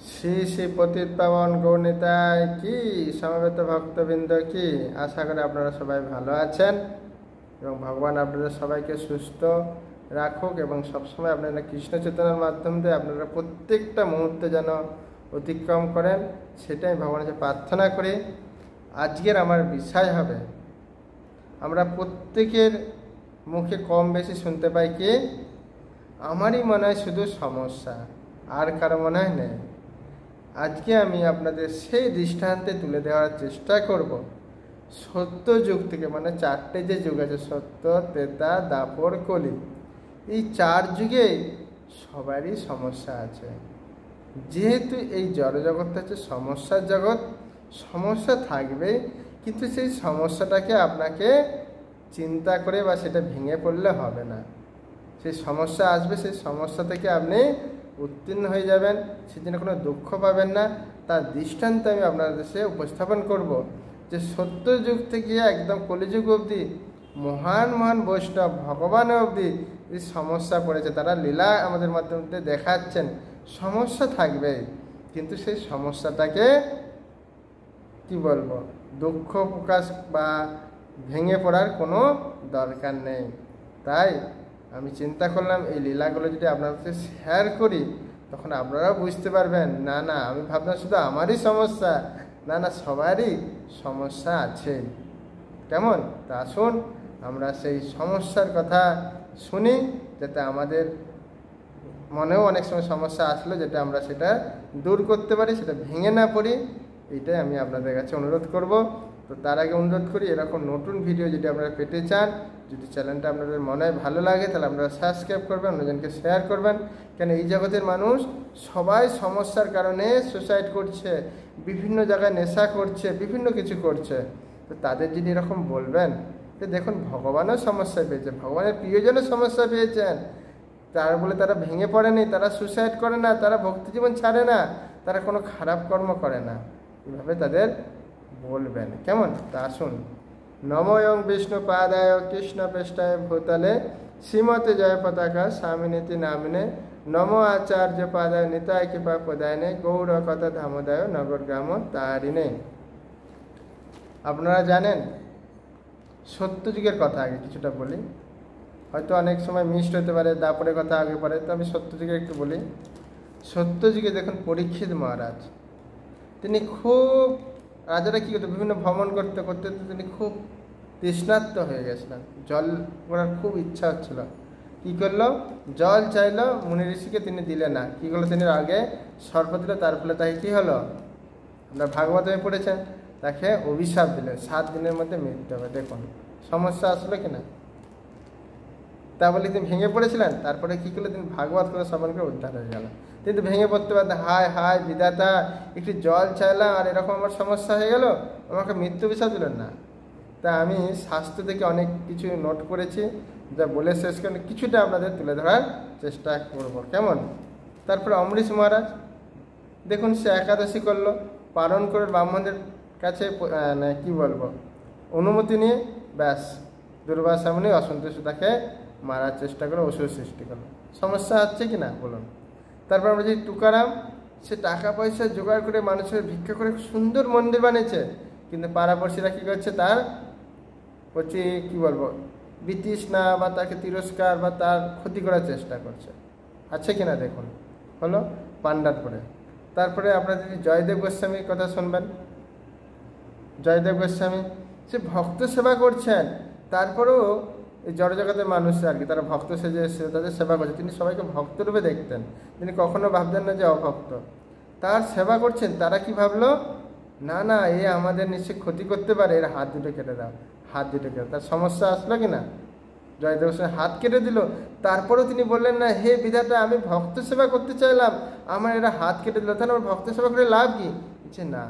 শ্রী শ্রী পতিত পাবন গৌরনিতায় কি সমবেত ভক্তবৃন্দ কি, আশা করি আপনারা সবাই ভালো আছেন এবং ভগবান আপনাদের সবাইকে সুস্থ রাখুক এবং সবসময় আপনারা কৃষ্ণ চেতনার মাধ্যম দিয়ে আপনারা প্রত্যেকটা মুহূর্তে যেন অতিক্রম করেন, সেটাই ভগবানের কাছে প্রার্থনা করি। আজকের আমার বিষয় হবে, আমরা প্রত্যেকের মুখে কম বেশি শুনতে পাই কি আমারই মনে হয় শুধু সমস্যা, আর কারো মনে হয় নেই। আজকে আমি আপনাদের সেই দৃষ্টান্তে তুলে দেওয়ার চেষ্টা করব সত্য যুগ থেকে, মানে চারটে যে যুগ আছে, সত্য, ত্রেতা, দাপর, কলি, এই চার যুগেই সবারই সমস্যা আছে। যেহেতু এই জড়জগৎ হচ্ছে সমস্যার জগৎ, সমস্যা থাকবেই, কিন্তু সেই সমস্যাটাকে আপনাকে চিন্তা করে বা সেটা ভেঙে পড়লে হবে না। সেই সমস্যা আসবে, সেই সমস্যা থেকে আপনি উত্তীর্ণ হয়ে যাবেন, সেজন্য কোনো দুঃখ পাবেন না। তার দৃষ্টান্ত আমি আপনাদের কাছে উপস্থাপন করব যে সত্য যুগ থেকে একদম কলিযুগ অবধি মহান মহান বৈষ্ণব ভগবান অবধি এই সমস্যা পড়েছে, তারা লীলা আমাদের মাধ্যমে দেখাচ্ছেন। সমস্যা থাকবে, কিন্তু সেই সমস্যাটাকে কি বলবো, দুঃখ প্রকাশ বা ভেঙে পড়ার কোনো দরকার নেই। তাই আমি চিন্তা করলাম এই লীলাগুলো যদি আপনাদের সাথে শেয়ার করি, তখন আপনারাও বুঝতে পারবেন, না না আমি ভাবলাম শুধু আমারই সমস্যা, না না সবারই সমস্যা আছে। কেমন? তা আসুন আমরা সেই সমস্যার কথা শুনি, যাতে আমাদের মনেও অনেক সময় সমস্যা আসলো, যেটা আমরা সেটা দূর করতে পারি, সেটা ভেঙে না পড়ি। এইটাই আমি আপনাদের কাছে অনুরোধ করব। তো তার আগে অনুরোধ করি, এরকম নতুন ভিডিও যদি আপনারা পেতে চান, যদি চ্যানেলটা আপনাদের মনে ভালো লাগে, তাহলে আপনারা সাবস্ক্রাইব করবেন, অন্যজনকে শেয়ার করবেন। কেন এই জগতের মানুষ সবাই সমস্যার কারণে সুসাইড করছে, বিভিন্ন জায়গায় নেশা করছে, বিভিন্ন কিছু করছে। তো তাদের যদি এরকম বলবেন যে দেখুন ভগবানও সমস্যা পেয়েছে, ভগবানের প্রিয়জনও সমস্যা পেয়েছেন, তার বলে তারা ভেঙে পড়েনি, তারা সুসাইড করে না, তারা ভক্তি জীবন ছাড়ে না, তারা কোনো খারাপ কর্ম করে না, এভাবে তাদের বলবেন। কেমন? তা আসুন। নময়ং বিষ্ণু পাদায় কৃষ্ণ পৃষ্ঠায় ভূতলে শ্রীমতে জয় পতাকা স্বামিনীতি নামিনে নম আচার্য পাদায় নিতায় কৃপা প্রদায়নে গৌর কথা ধামোদয় নগর গ্রাম তারিণে। আপনারা জানেন সত্য যুগের কথা আগে কিছুটা বলি, হয়তো অনেক সময় মিস্ট হতে পারে, দাপরের কথা আগে পড়ে, তো আমি সত্য যুগে একটু বলি। সত্য যুগে দেখুন পরীক্ষিত মহারাজ, তিনি খুব, রাজারা কী করতো, বিভিন্ন ভ্রমণ করতে করতে তিনি খুব তৃষ্ণার্ত হয়ে গেছিলেন, জল করার খুব ইচ্ছা হচ্ছিল। কী করলো, জল চাইলো, মুনি ঋষিকে তিনি দিলে না। কী করলো, তিনি আগে সর্প দিল, তার ফলে তাকে কী হলো, আপনার ভাগবতে পড়েছেন, তাকে অভিশাপ দিলেন, 7 দিনের মধ্যে মৃত্যু হবে। দেখুন সমস্যা আসলো কিনা। তা বলে তিনি ভেঙে পড়েছিলেন, তারপরে কী করলো, তিনি ভাগবত করে শ্রবণ করে উদ্ধার হয়ে গেল। কিন্তু ভেঙে পড়তে পারতেন, হায় হায় বিধাতা, একটু জল চাইলাম আর এরকম আমার সমস্যা হয়ে গেল, আমাকে মৃত্যু বিষয় দিলেন না। তা আমি শাস্ত্র থেকে অনেক কিছু নোট করেছি, যা বলে শেষ করে কিছুটা আপনাদের তুলে ধরার চেষ্টা করব। কেমন? তারপরে অমরিশ মহারাজ দেখুন, সে একাদশী করলো, পালন করে ব্রাহ্মণদের কাছে কি বলবো অনুমতি নিয়ে, ব্যাস দুর্বাসা মুনি অসন্তুষ্ট তাকে মারার চেষ্টা করে অসুর সৃষ্টি করলো। সমস্যা হচ্ছে কি না বলুন। তারপর আমরা যে টুকারাম, সে টাকা পয়সা জোগাড় করে মানুষের ভিক্ষা করে সুন্দর মন্দির বানিয়েছে, কিন্তু পাড়াপড়শিরা কী করছে, তার প্রতি কী বলবো বিতৃষ্ণা বা তাকে তিরস্কার বা তার ক্ষতি করার চেষ্টা করছে। আছে কিনা দেখুন, হলো পাণ্ডারপুরে। তারপরে আপনারা যদি জয়দেব গোস্বামীর কথা শুনবেন, জয়দেব গোস্বামী সে ভক্ত সেবা করছেন, তারপরেও এই জড়জগতের মানুষ আর কি, তারা ভক্ত সেজে এসে তাদের সেবা করছে, তিনি সবাইকে ভক্তরূপে দেখতেন, তিনি কখনো ভাবতেন না যে অভক্ত। তার সেবা করছেন, তারা কি ভাবলো, না না এ আমাদের নিশ্চয়ই ক্ষতি করতে পারে, এর হাত দুটো কেটে দাও, হাত দুটো কেটে। তার সমস্যা আসলো কি না, জয়দেব গোস্বামী হাত কেটে দিল। তারপরেও তিনি বললেন না, হে বিধাতা, আমি ভক্ত সেবা করতে চাইলাম, আমার এরা হাত কেটে দিল, তাহলে আমার ভক্ত সেবা করে লাভ কি? বলছে না,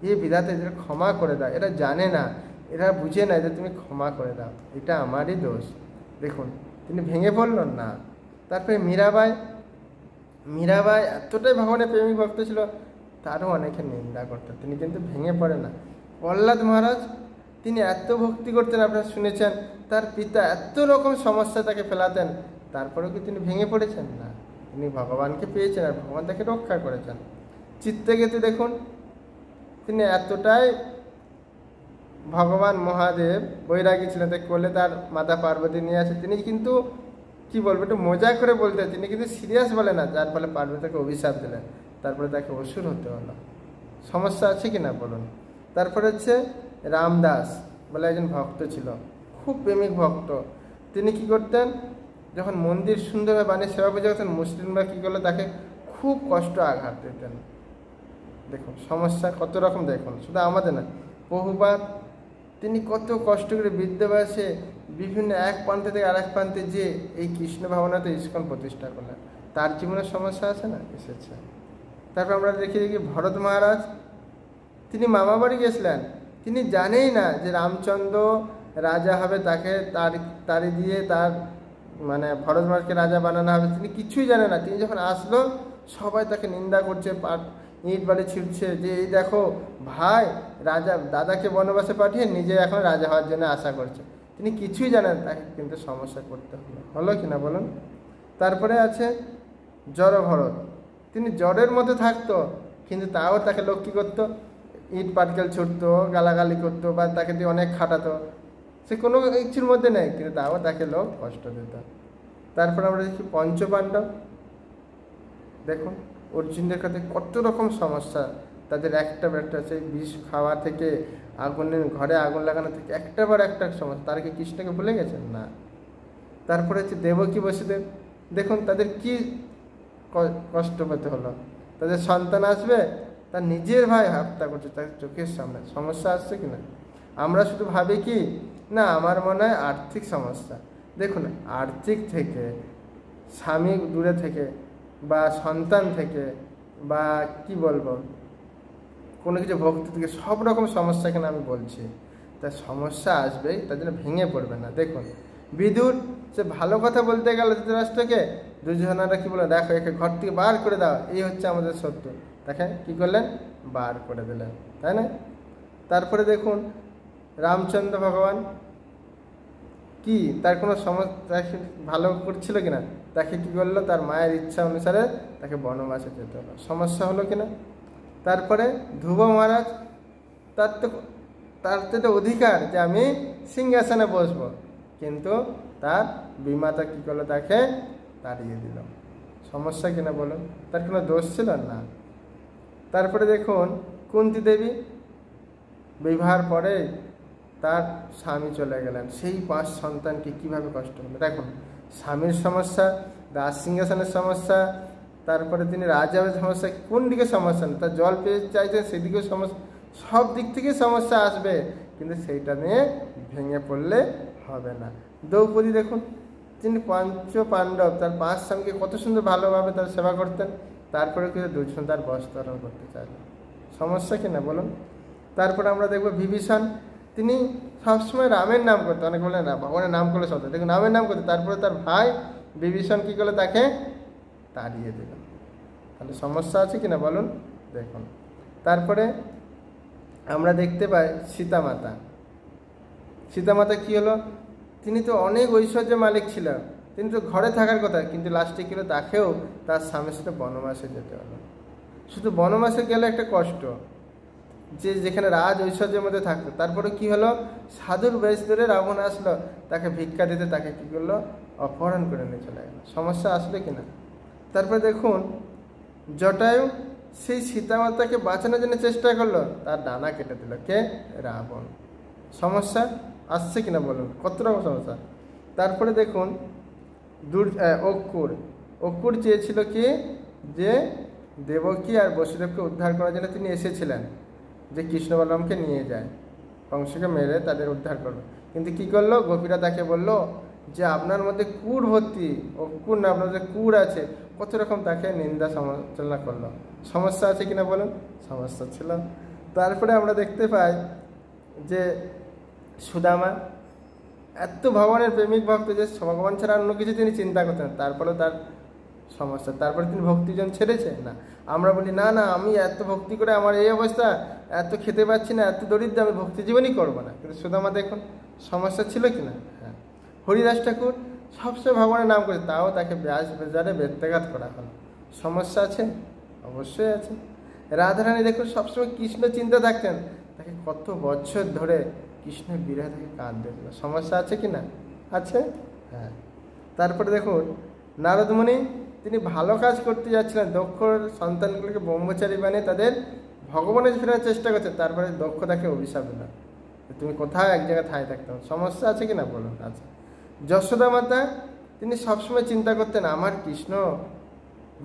এ বিধাতা এদের ক্ষমা করে দাও, এরা জানে না, এরা বুঝে না যে তুমি ক্ষমা করে দাও, এটা আমারই দোষ। দেখুন তিনি ভেঙে পড়লেন না। তারপরে মীরাবাই, মীরাবাই এতটাই ভগবানের প্রেমিক ভক্ত ছিল, তারও অনেকে নিন্দা করতেন, তিনি কিন্তু ভেঙে পড়ে না। প্রহ্লাদ মহারাজ, তিনি এত ভক্তি করতেন, আপনারা শুনেছেন, তার পিতা এত রকম সমস্যা তাকে ফেলাতেন, তারপরেও কি তিনি ভেঙে পড়েছেন না, তিনি ভগবানকে পেয়েছেন আর ভগবান তাকে রক্ষা করেছেন। চিত্রকেতু দেখুন, তিনি এতটাই ভগবান মহাদেব বৈরাগী ছিলেন, তাই কোলে তার মাতা পার্বতী নিয়ে আসে। তিনি কিন্তু কি বলবো, একটু মজা করে বলতে, তিনি কিন্তু সিরিয়াস বলে না, যার ফলে পার্বতীকে অভিশাপ দিলেন, তারপরে তাকে অসুর হতে হলো। সমস্যা আছে কি না বলুন। তারপরে হচ্ছে রামদাস বলে একজন ভক্ত ছিল, খুব প্রেমিক ভক্ত। তিনি কি করতেন, যখন মন্দির সুন্দরভাবে বানিয়ে সেবা পুজো করতেন, মুসলিমরা কী করলো, তাকে খুব কষ্ট আঘাত দিতেন। দেখুন সমস্যা কত রকম, দেখুন শুধু আমাদের না, বহুবার তিনি কত কষ্ট করে বৃদ্ধ বয়সে বিভিন্ন এক প্রান্ত থেকে আরেক প্রান্তে যে এই কৃষ্ণ ভাবনাতে ইস্কন প্রতিষ্ঠা করলেন। তার জীবনের সমস্যা আছে না, এসেছে। তারপর আমরা দেখি ভরত মহারাজ, তিনি মামা বাড়ি গেছিলেন, তিনি জানেই না যে রামচন্দ্র রাজা হবে, তাকে তারি দিয়ে তার মানে ভরত মহারাজকে রাজা বানানো হবে, তিনি কিছুই জানে না। তিনি যখন আসলো, সবাই তাকে নিন্দা করছে, ইট বাড়ি ছিঁড়ছে, যে এই দেখো ভাই রাজা দাদাকে বনবাসে পাঠিয়ে নিজে এখন রাজা হওয়ার জন্য আশা করছে। তিনি কিছুই জানেন, তাকে কিন্তু সমস্যা করতে হলো কিনা বলুন। তারপরে আছে জড়ভরত, তিনি জ্বরের মধ্যে থাকতো, কিন্তু তাও তাকে লোক কী করতো, ইট পাটকেল ছুটতো, গালাগালি করতো, বা তাকে দিয়ে অনেক খাটাতো। সে কোনো কিছুর মধ্যে নেই, কিন্তু তাও তাকে লোক কষ্ট দিত। তারপর আমরা দেখি পঞ্চপাণ্ডব, দেখুন অর্জুনদের কাছে কত রকম সমস্যা, তাদের একটা সেই বিষ খাওয়া থেকে আগুনের ঘরে আগুন লাগানো থেকে একটার পর একটা সমস্যা। তারা কি কৃষ্ণকে ভুলে গেছেন না। তারপরে হচ্ছে দেবকী বসুদেব, দেখুন তাদের কি কষ্ট পেতে হলো, তাদের সন্তান আসবে, তার নিজের ভাই হত্যা করছে তাদের চোখের সামনে। সমস্যা আসছে কিনা। আমরা শুধু ভাবি কি না, আমার মনে হয় আর্থিক সমস্যা। দেখুন আর্থিক থেকে, স্বামী দূরে থেকে, বা সন্তান থেকে, বা কি বলবো কোনো কিছু ভক্তি থেকে, সব রকম সমস্যা এখানে আমি বলছি। তার সমস্যা আসবেই, তার জন্য ভেঙে পড়বে না। দেখুন বিদুর, সে ভালো কথা বলতে গেল ধৃতরাষ্ট্রকে, দুর্যোধনরা কি বলে, দেখো একে ঘর থেকে বার করে দাও, এই হচ্ছে আমাদের শত্রু। দেখেন কি করলেন, বার করে দিলেন, তাই না। তারপরে দেখুন রামচন্দ্র ভগবান কি, তার কোনো সমস্যা ভালো করছিল কিনা, তাকে কি করলো, তার মায়ের ইচ্ছা অনুসারে তাকে বনবাসে যেতে হলো। সমস্যা হলো কিনা। তারপরে ধ্রুব মহারাজ, তার তো অধিকার যে আমি সিংহাসনে বসবো, কিন্তু তার বিমাতা কি করলো, তাকে তাড়িয়ে দিল। সমস্যা কিনা বলুন, তার কোনো দোষ ছিল না। তারপরে দেখুন কুন্তী দেবী, বিবাহের পরে তার স্বামী চলে গেলেন, সেই 5 সন্তানকে কিভাবে কষ্ট হলো। দেখুন স্বামীর সমস্যা, রাজ সিংহাসনের সমস্যা, তারপরে তিনি রাজার সমস্যা, কোন দিকে সমস্যা না, তার জল পেয়ে চাইছেন সেদিকেও সমস্যা, সব দিক থেকে সমস্যা আসবে, কিন্তু সেইটা নিয়ে ভেঙে পড়লে হবে না। দ্রৌপদী দেখুন, তিনি পঞ্চপাণ্ডব, তার 5 স্বামীকে কত সুন্দর ভালোভাবে তার সেবা করতেন, তারপরে কিন্তু দুজন তার বস্ত্রহরণ করতে চাইলেন। সমস্যা কিনা বলুন। তারপরে আমরা দেখব বিভীষণ, তিনি সবসময় রামের নাম করতেন, অনেক বলেন না ভগবানের নাম করলে সব, দেখুন রামের নাম করতে, তারপরে তার ভাই বিভীষণ কী করলো, তাকে তাড়িয়ে দিল। তাহলে সমস্যা আছে কিনা বলুন। দেখুন তারপরে আমরা দেখতে পাই সীতামাতা, সীতামাতা কী হলো, তিনি তো অনেক ঐশ্বর্যের মালিক ছিলেন, তিনি তো ঘরে থাকার কথা, কিন্তু লাস্টে কী হলো, তাকেও তার স্বামীর সাথে বনবাসে যেতে হলো। শুধু বনবাসে গেলে একটা কষ্ট, যে যেখানে রাজ ঐশ্বর্যের মধ্যে থাকতো, তারপরে কি হলো, সাধুর বেশ ধরে রাবণ আসলো, তাকে ভিক্ষা দিতে, তাকে কী করলো, অপহরণ করে নিয়ে চলে গেল। সমস্যা আসলে কিনা। তারপরে দেখুন জটায়ু, সেই সীতামাতাকে বাঁচানোর জন্য চেষ্টা করলো, তার ডানা কেটে দিল কে, রাবণ। সমস্যা আসছে কিনা বলুন, কত রকম সমস্যা। তারপরে দেখুন অক্কুর চেয়েছিল কি, যে দেবকী আর বসুদেবকে উদ্ধার করার জন্য তিনি এসেছিলেন, যে কৃষ্ণ বলরামকে নিয়ে যায়, কংসকে মেরে তাদের উদ্ধার করবে। কিন্তু কি করলো, গোপীরা তাকে বলল যে আপনার মধ্যে কুড় ভর্তি, অক্কুর না, আপনার মধ্যে কুড় আছে, কত রকম তাকে নিন্দা সমালোচনা করলো। সমস্যা আছে কিনা বলুন, সমস্যা ছিল। তারপরে আমরা দেখতে পাই যে সুদামা এত ভগবানের প্রেমিক ভক্ত, যে ভগবান ছাড়া অন্য কিছু তিনি চিন্তা করতেন, তারপরেও তার সমস্যা। তারপরে তিনি ভক্তিজন ছেড়েছে না। আমরা বলি না না, আমি এত ভক্তি করে আমার এই অবস্থা, এত খেতে পাচ্ছি না, এত দরিদ্র, আমি ভক্তি জীবনই করবো না। কিন্তু সুদামা দেখুন সমস্যা ছিল কিনা। হ্যাঁ, হরিদাস ঠাকুর সবসময় ভগবানের নাম করে, তাও তাকে ব্যাস বাজারে বেত্যাঘাত করা হলো। সমস্যা আছে, অবশ্যই আছে। রাধারানী দেখুন সবসময় কৃষ্ণ চিন্তা থাকতেন, তাকে কত বছর ধরে কৃষ্ণের বিরহে তাকে কাঁদতে, সমস্যা আছে কি না? আছে, হ্যাঁ। তারপরে দেখুন নারদমুনি, তিনি ভালো কাজ করতে যাচ্ছিলেন, দক্ষ সন্তানগুলোকে ব্রহ্মচারী বানিয়ে তাদের ভগবানে ফেরার চেষ্টা করছে, তারপরে দক্ষ তাকে অভিশাপ দিল, তুমি কোথাও এক জায়গায় ঠাঁই থাকতাম, সমস্যা আছে কি না বলুন? আচ্ছা। যশোদা মাতা, তিনি সবসময় চিন্তা করতেন আমার কৃষ্ণ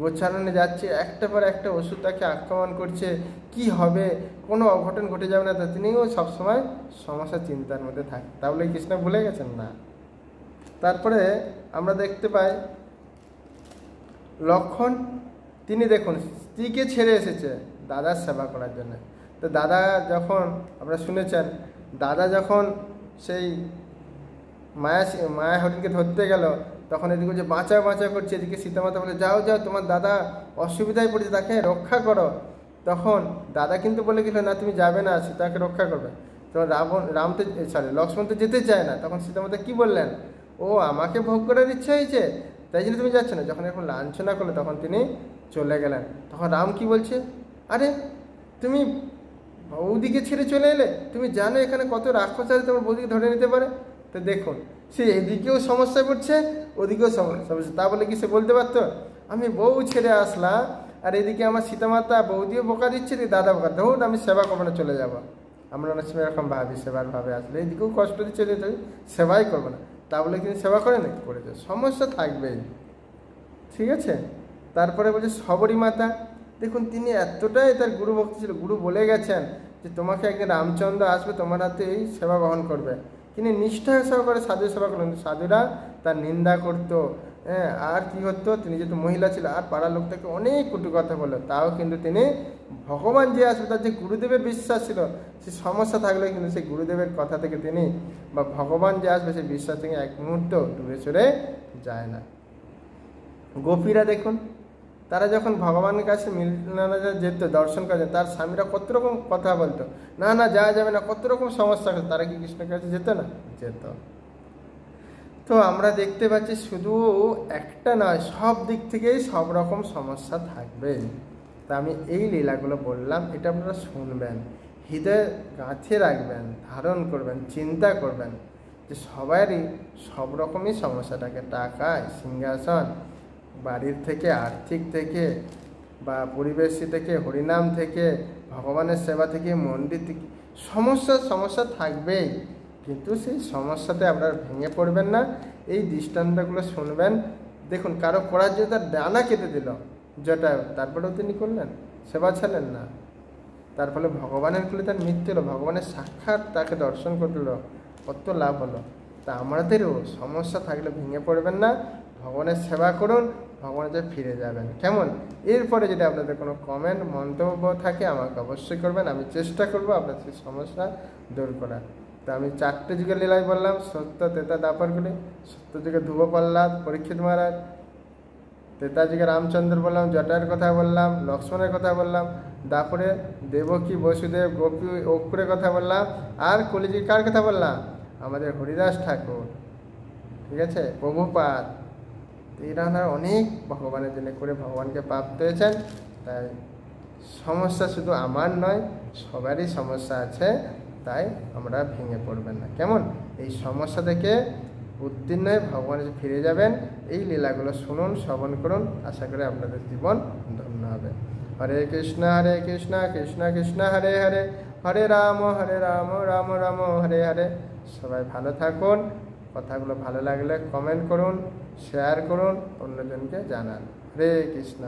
গোচারণে যাচ্ছে, একটা পর একটা ওষুধ তাকে আক্রমণ করছে, কি হবে, কোনো অঘটন ঘটে যাবে না, তা তিনিও সবসময় সমস্যা চিন্তার মধ্যে থাকেন। তাহলে কৃষ্ণ ভুলে গেছেন না। তারপরে আমরা দেখতে পাই লক্ষণ, তিনি দেখুন স্ত্রীকে ছেড়ে এসেছে দাদার সেবা করার জন্য। তো দাদা যখন, আপনারা শুনেছেন, দাদা যখন সেই মায়া হরিণকে ধরতে গেল, তখন এদিকে যে বাঁচাও বাঁচাও করছে, এদিকে সীতামাতা বলে যাও যাও তোমার দাদা অসুবিধায় পড়েছে, তাকে রক্ষা করো। তখন দাদা কিন্তু বলে গেল না তুমি যাবে না, সীতাকে রক্ষা করবে। তখন লক্ষ্মণ তো যেতে চায় না। তখন সীতামাতা কি বললেন, ও আমাকে ভোগ করার ইচ্ছা হয়েছে তাই জন্য তুমি যাচ্ছ না। যখন এখন লাঞ্ছনা করলো তখন তিনি চলে গেলেন। তখন রাম কি বলছে, আরে তুমি বৌদিকে ছেড়ে চলে এলে, তুমি জানো এখানে কত রাক্ষস আছে, তোমার বৌদিকে ধরে নিতে পারে। তো দেখুন সে এদিকেও সমস্যা পড়ছে, ওদিকেও সমস্যা। তা বলে কি সে বলতে পারতো আমি বউ ছেড়ে আসলাম, আর এদিকে আমার সীতামাতা বৌদিও বোকা দিচ্ছে, দাদা বোকা, ধরুন আমি সেবা করবো না, চলে যাবো। আমরা অনেক সময় এরকম ভাবি, সেবার ভাবে আসলে এদিকেও কষ্ট দিচ্ছে, সেবাই করবো না, তা বলে কিন্তু সেবা করে নাকি? করেছে, সমস্যা থাকবেই, ঠিক আছে। তারপরে বলছে শবরী মাতা, দেখুন তিনি এতটাই তার গুরু ভক্তি ছিল, গুরু বলে গেছেন যে তোমাকে একদিন রামচন্দ্র আসবে, তোমার হাতে এই সেবা বহন করবে। তিনি নিষ্ঠার সেবা করে সাধু সেবা করলেন, সাধুরা তার নিন্দা করতো, হ্যাঁ। আর কি হতো, তিনি যেহেতু মহিলা ছিল আর পাড়ার লোক তাকে অনেক কটু কথা বললো, তাও কিন্তু তিনি ভগবান যে আসবে তার যে গুরুদেবের বিশ্বাস ছিল, সে সমস্যা থাকলেও কিন্তু সেই গুরুদেবের কথা থেকে তিনি, বা ভগবান যে আসবে সেই বিশ্বাস থেকে এক মুহূর্ত দূরে সরে যায় না। গোপীরা দেখুন, তারা যখন ভগবানের কাছে মিলনারা যেত দর্শন করে, তার স্বামীরা কত রকম কথা বলতো, না না যাওয়া যাবে না, কত রকম সমস্যা হতো, তারা কি কৃষ্ণের কাছে যেত না? যেত। তো আমরা দেখতে পাচ্ছি শুধু একটা নয়, সব দিক থেকেই সব রকম সমস্যা থাকবে। তা আমি এই লীলাগুলো বললাম, এটা আপনারা শুনবেন, হৃদয়ে গাঁথে রাখবেন, ধারণ করবেন, চিন্তা করবেন যে সবারই সব রকমই সমস্যা থাকে, টাকায়, সিংহাসন, বাড়ির থেকে, আর্থিক থেকে, বা পরিবেশী থেকে, হরিনাম থেকে, ভগবানের সেবা থেকে, মন্দির থেকে, সমস্যা থাকবেই। কিন্তু সেই সমস্যাতে আপনারা ভেঙে পড়বেন না, এই দৃষ্টান্তগুলো শুনবেন। দেখুন কারো করার জন্য তার ডানা কেটে দিল জটায়ু, তারপরেও তিনি করলেন, সেবা ছাড়লেন না। তার ফলে ভগবানের কুলে তার মৃত্যু হলো, ভগবানের সাক্ষাৎ তাকে দর্শন করলো, কত লাভ হলো। তা আমাদেরও সমস্যা থাকলে ভেঙে পড়বেন না, ভগবানের সেবা করুন, ভগবানের কাছে ফিরে যাবেন, কেমন? এরপরে যদি আপনাদের কোনো কমেন্ট মন্তব্য থাকে আমাকে অবশ্যই করবেন, আমি চেষ্টা করবো আপনার সেই সমস্যা দূর করার। তো আমি 4টে যুগের লীলাই বললাম, সত্য, ত্রেতা, দ্বাপরগুলি। সত্য যুগে ধ্রুব প্রহ্লাদ, পরীক্ষিত মহারাজ। ত্রেতা যুগে রামচন্দ্র বললাম, জটার কথা বললাম, লক্ষ্মণের কথা বললাম, দ্বাপরে দেবকী, বসুদেব, গোপী, অক্ষুরের কথা বললাম, আর কলিযুগে কার কথা বললাম? আমাদের হরিদাস ঠাকুর, ঠিক আছে, প্রভুপাদ। এরা অনেক ভগবানের জন্য করে ভগবানকে প্রাপ্ত হয়েছেন। তাই সমস্যা শুধু আমার নয়, সবারই সমস্যা আছে, তাই আমরা ভেঙে পড়বেন না, কেমন? এই সমস্যা থেকে উত্তীর্ণ হয়ে ভগবানের ফিরে যাবেন। এই লীলাগুলো শুনুন, শ্রবণ করুন, আশা করি আপনাদের জীবন ধন্য হবে। হরে কৃষ্ণ কৃষ্ণ কৃষ্ণ হরে হরে, হরে রাম রাম রাম হরে হরে। সবাই ভালো থাকুন, কথাগুলো ভালো লাগলে কমেন্ট করুন, শেয়ার করুন, অন্যজনকে জানান। হরে কৃষ্ণ।